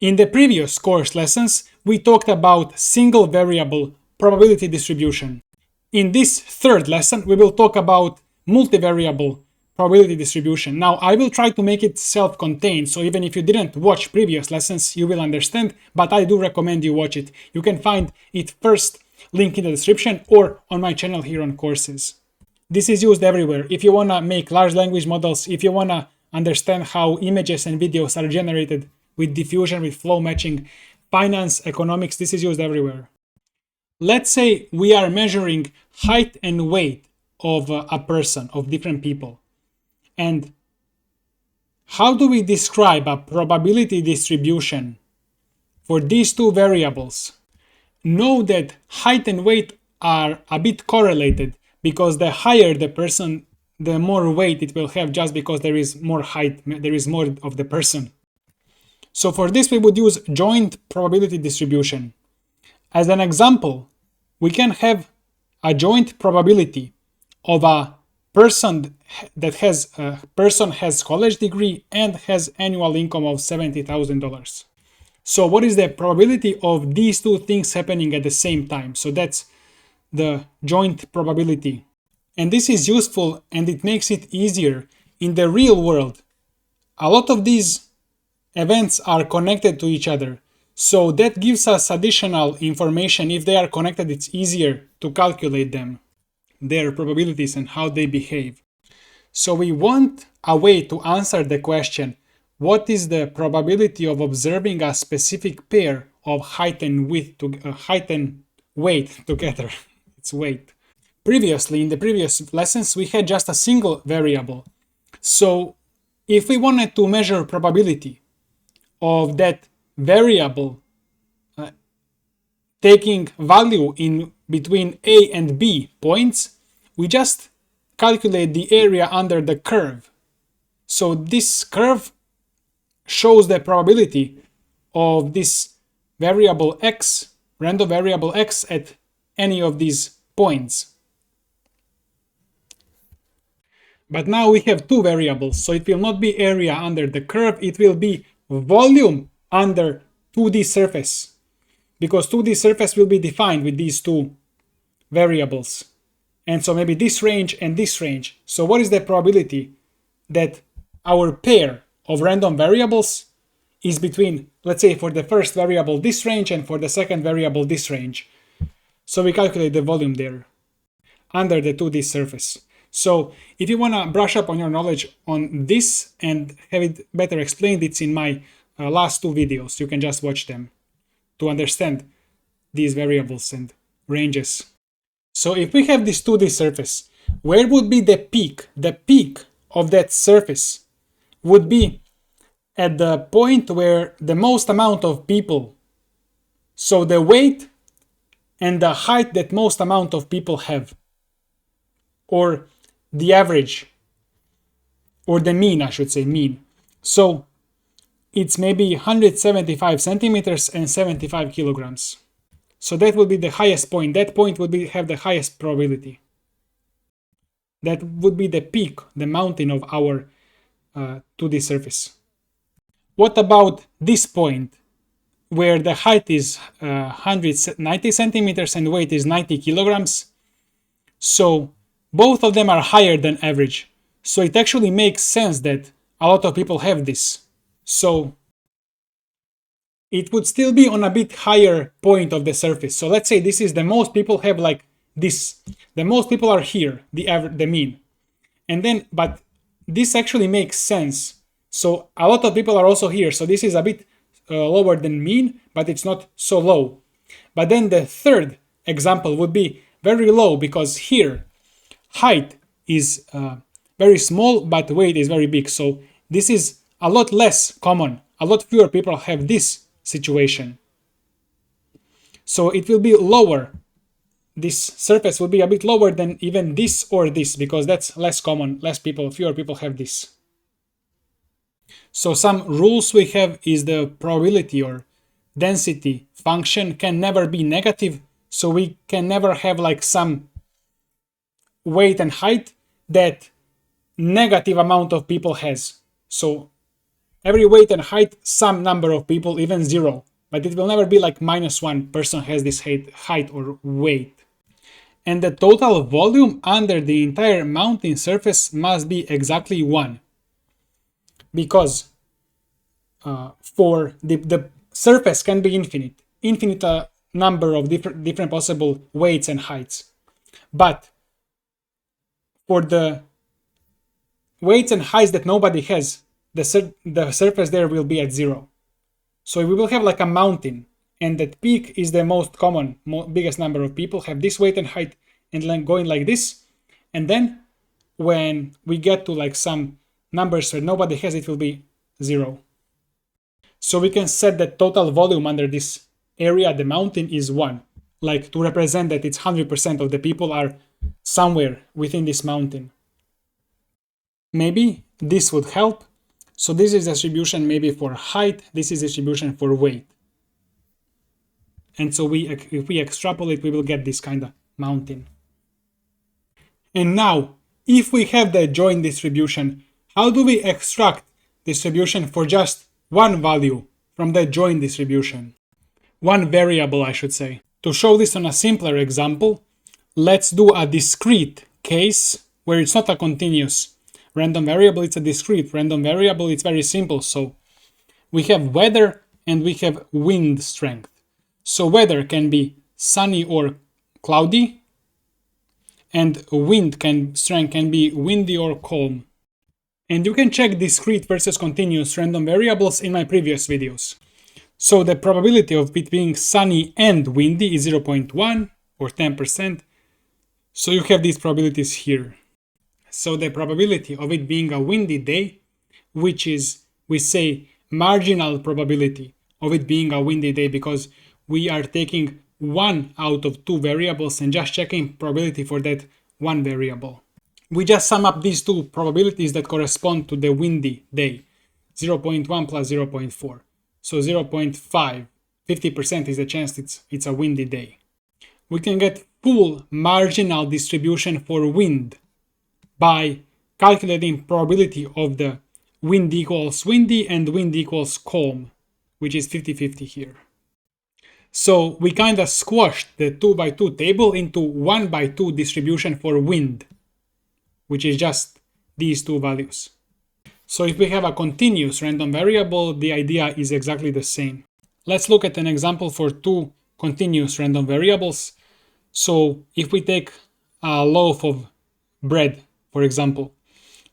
In the previous course lessons, we talked about single variable probability distribution. In this third lesson, we will talk about multivariable probability distribution. Now, I will try to make it self-contained, so even if you didn't watch previous lessons, you will understand, but I do recommend you watch it. You can find it first, link in the description, or on my channel here on courses. This is used everywhere. If you want to make large language models, if you want to understand how images and videos are generated with diffusion, with flow matching, finance, economics, this is used everywhere. Let's say we are measuring height and weight of a person, of different people. And how do we describe a probability distribution for these two variables? Know that height and weight are a bit correlated, because the higher the person, the more weight it will have, just because there is more height, there is more of the person. So for this, we would use joint probability distribution. As an example, we can have a joint probability of a person that has college degree and has annual income of $70,000. So what is the probability of these two things happening at the same time? So that's the joint probability. And this is useful, and it makes it easier in the real world. A lot of these events are connected to each other. So that gives us additional information. If they are connected, it's easier to calculate them, their probabilities and how they behave. So we want a way to answer the question, what is the probability of observing a specific pair of height and weight together? It's weight. Previously, in the previous lessons, we had just a single variable. So if we wanted to measure probability of that variable taking value in between A and B points, we just calculate the area under the curve. So this curve shows the probability of this variable x, random variable x, at any of these points. But now we have two variables, so it will not be area under the curve, it will be volume under 2D surface, because 2D surface will be defined with these two variables. And so maybe this range and this range. So what is the probability that our pair of random variables is between, let's say for the first variable this range and for the second variable this range? So we calculate the volume there under the 2D surface. So if you want to brush up on your knowledge on this and have it better explained, it's in my last two videos. You can just watch them to understand these variables and ranges. So if we have this 2D surface, where would be the peak? The peak of that surface would be at the point where the most amount of people, so the weight and the height that most amount of people have, or the average, or the mean, I should say, mean. So it's maybe 175 centimeters and 75 kilograms. So that would be the highest point. That point would have the highest probability. That would be the peak, the mountain of our 2D surface. What about this point, where the height is 190 centimeters and weight is 90 kilograms? So both of them are higher than average. So it actually makes sense that a lot of people have this. So it would still be on a bit higher point of the surface. So let's say this is the most people have, like this. The most people are here, the mean. And then, but this actually makes sense. So a lot of people are also here. So this is a bit lower than mean, but it's not so low. But then the third example would be very low, because here height is very small, but weight is very big. So this is a lot less common. A lot fewer people have this situation. So it will be lower. This surface will be a bit lower than even this or this, because that's less common. Fewer people have this. So some rules we have is the probability or density function can never be negative. So we can never have like some weight and height that negative amount of people has. So every weight and height, some number of people, even 0. But it will never be like -1 person has this height or weight. And the total volume under the entire mountain surface must be exactly 1. Because for the surface can be infinite number of different possible weights and heights. But for the weights and heights that nobody has, the surface there will be at 0. So we will have like a mountain, and that peak is the most common, biggest number of people have this weight and height, and then going like this. And then when we get to like some numbers where nobody has, it will be 0. So we can set that total volume under this area, the mountain, is 1, like to represent that it's 100% of the people are somewhere within this mountain. Maybe this would help. So this is distribution maybe for height, this is distribution for weight. And so if we extrapolate, we will get this kind of mountain. And now, if we have the joint distribution, how do we extract distribution for just one value from the joint distribution? One variable, I should say. To show this on a simpler example, let's do a discrete case where it's not a continuous random variable, it's a discrete random variable. It's very simple. So we have weather and we have wind strength. So weather can be sunny or cloudy, and wind strength can be windy or calm. And you can check discrete versus continuous random variables in my previous videos. So the probability of it being sunny and windy is 0.1 or 10%. So you have these probabilities here. So the probability of it being a windy day, which is, we say, marginal probability of it being a windy day, because we are taking one out of two variables and just checking probability for that one variable. We just sum up these two probabilities that correspond to the windy day, 0.1 plus 0.4. So 0.5, 50% is the chance it's a windy day. We can get full marginal distribution for wind by calculating probability of the wind equals windy and wind equals calm, which is 50-50 here. So we kind of squashed the 2x2 table into 1x2 distribution for wind, which is just these two values. So if we have a continuous random variable, the idea is exactly the same. Let's look at an example for two continuous random variables. So if we take a loaf of bread, for example,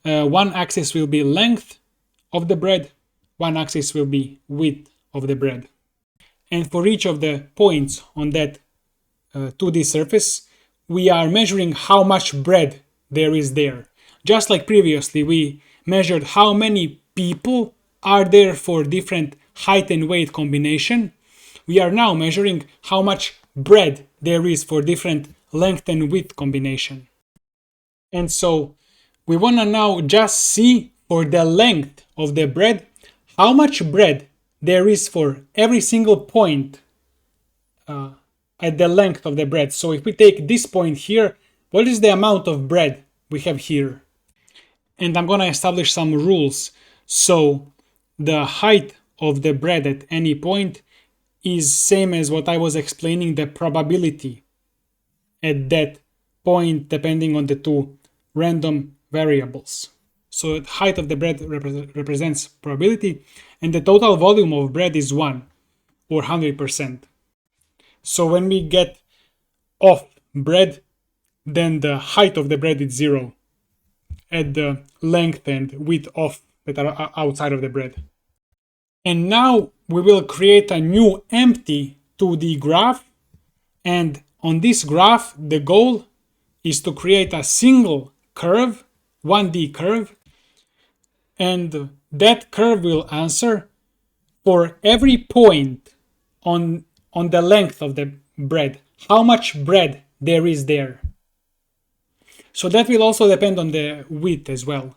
one axis will be length of the bread, one axis will be width of the bread. And for each of the points on that 2D surface, we are measuring how much bread there is there. Just like previously, we measured how many people are there for different height and weight combination. We are now measuring how much bread there is for different length and width combination. And so we want to now just see for the length of the bread, how much bread there is for every single point at the length of the bread. So if we take this point here, what is the amount of bread we have here? And I'm going to establish some rules. So the height of the bread at any point is same as what I was explaining, the probability at that point depending on the two random variables. So the height of the bread represents probability, and the total volume of bread is 1 or 100%. So when we get off bread, then the height of the bread is 0 at the length and width of that are outside of the bread. And now we will create a new empty 2D graph, and on this graph the goal is to create a single curve, 1D curve, and that curve will answer for every point on the length of the bread, how much bread there is there. So that will also depend on the width as well.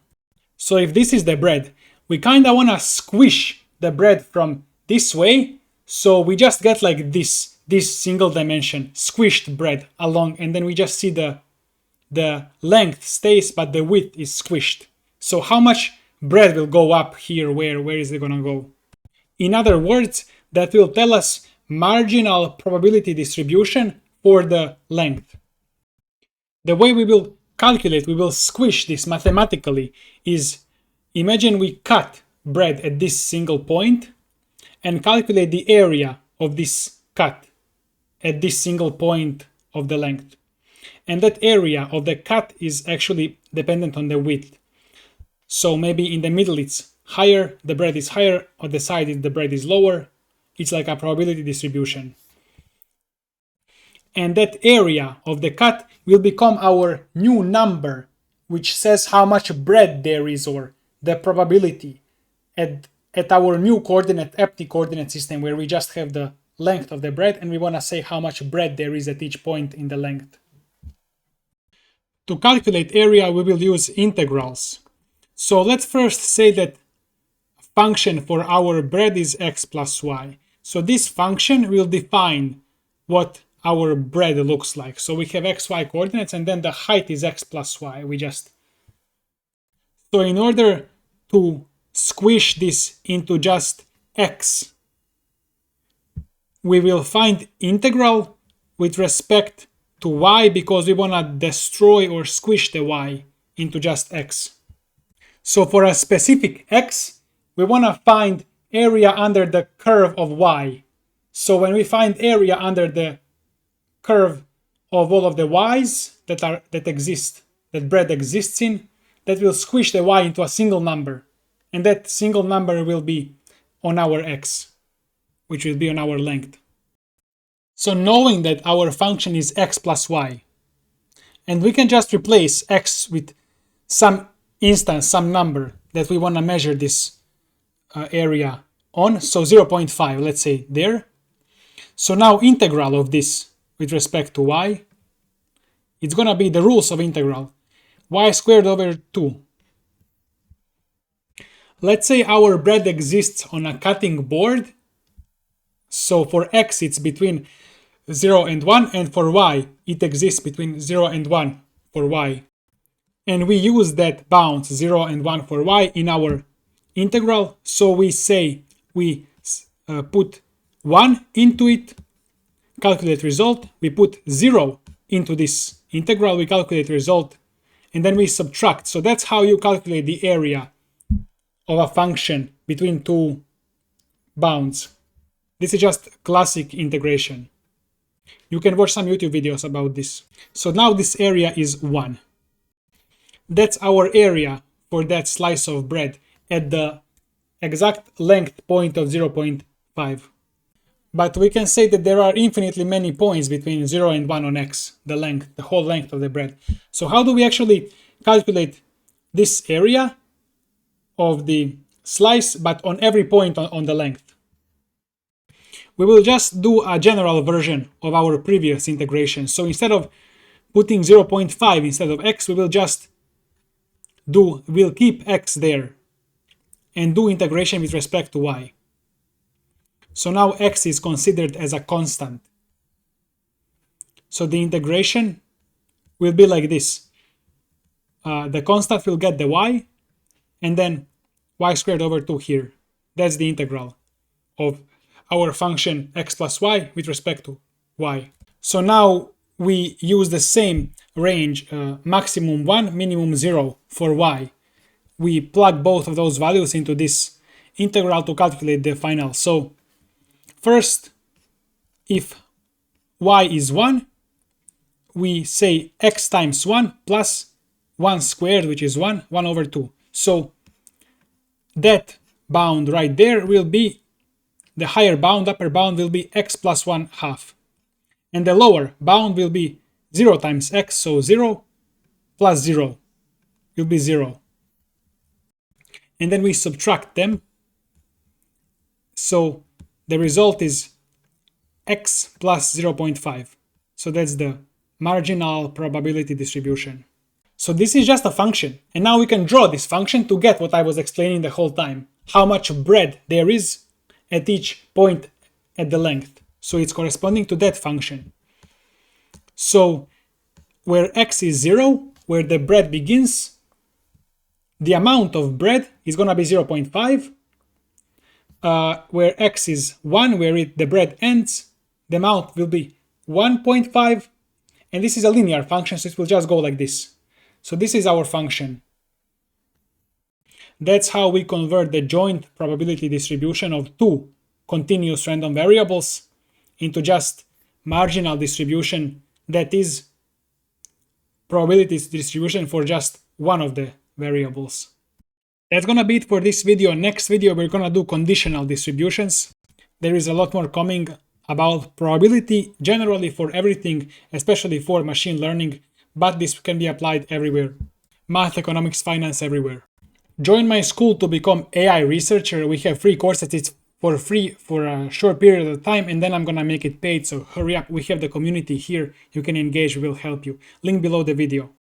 So if this is the bread, we kind of want to squish the bread from this way, so we just get like this single dimension squished bread along, and then we just see the length stays but the width is squished. So how much bread will go up here. Where is it gonna go? In other words, that will tell us marginal probability distribution for the length. The way we will calculate, we will squish this mathematically, is imagine we cut bread at this single point and calculate the area of this cut at this single point of the length. And that area of the cut is actually dependent on the width. So maybe in the middle it's higher, the bread is higher, on the side the bread is lower. It's like a probability distribution. And that area of the cut will become our new number, which says how much bread there is, or the probability at our new coordinate, empty coordinate system, where we just have the length of the bread and we want to say how much bread there is at each point in the length. To calculate area, we will use integrals. So let's first say that function for our bread is x plus y. So this function will define what our bread looks like. So we have xy coordinates and then the height is x plus y. So in order to squish this into just x, we will find integral with respect to y because we want to destroy or squish the y into just x. So for a specific x, we want to find area under the curve of y. So when we find area under the curve of all of the y's that bread exists in, that will squish the y into a single number. And that single number will be on our x, which will be on our length. So knowing that our function is x plus y, and we can just replace x with some instance, some number that we want to measure this area on, so 0.5, let's say there. So now integral of this with respect to y, it's going to be the rules of integral, y squared over 2. Let's say our bread exists on a cutting board, so for x it's between 0 and 1, and for y it exists between 0 and 1 for y. And we use that bounds 0 and 1 for y in our integral, so we say we put 1 into it, calculate result, we put 0 into this integral, we calculate result, and then we subtract. So that's how you calculate the area of a function between two bounds. This is just classic integration. You can watch some YouTube videos about this. So now this area is 1. That's our area for that slice of bread at the exact length point of 0.5. But we can say that there are infinitely many points between 0 and 1 on x, the length, the whole length of the bread. So how do we actually calculate this area of the slice, but on every point on the length? We will just do a general version of our previous integration. So instead of putting 0.5 instead of x, we'll keep x there and do integration with respect to y. So now x is considered as a constant. So the integration will be like this. The constant will get the y, and then y squared over 2 here. That's the integral of our function x plus y with respect to y. So now we use the same range, maximum 1, minimum 0 for y. We plug both of those values into this integral to calculate the final. So first, if y is 1, we say x times 1 plus 1 squared, which is 1 over 2. So that bound right there will be the higher bound, upper bound will be x plus 1 half. And the lower bound will be 0 times x, so 0 plus 0 will be 0. And then we subtract them. So the result is x plus 0.5. So that's the marginal probability distribution. So this is just a function. And now we can draw this function to get what I was explaining the whole time. How much bread there is at each point at the length. So it's corresponding to that function. So where x is 0, where the bread begins, the amount of bread is gonna be 0.5, where x is 1, where the bread ends, the amount will be 1.5, and this is a linear function, so it will just go like this. So this is our function. That's how we convert the joint probability distribution of two continuous random variables into just marginal distribution that is probability distribution for just one of the variables. That's gonna be it for this video. Next video, we're gonna do conditional distributions. There is a lot more coming about probability generally for everything, especially for machine learning, but this can be applied everywhere. Math, economics, finance, everywhere. Join my school to become AI researcher. We have free courses. It's for free for a short period of time, and then I'm gonna make it paid, so hurry up. We have the community here. You can engage, we will help you. Link below the video.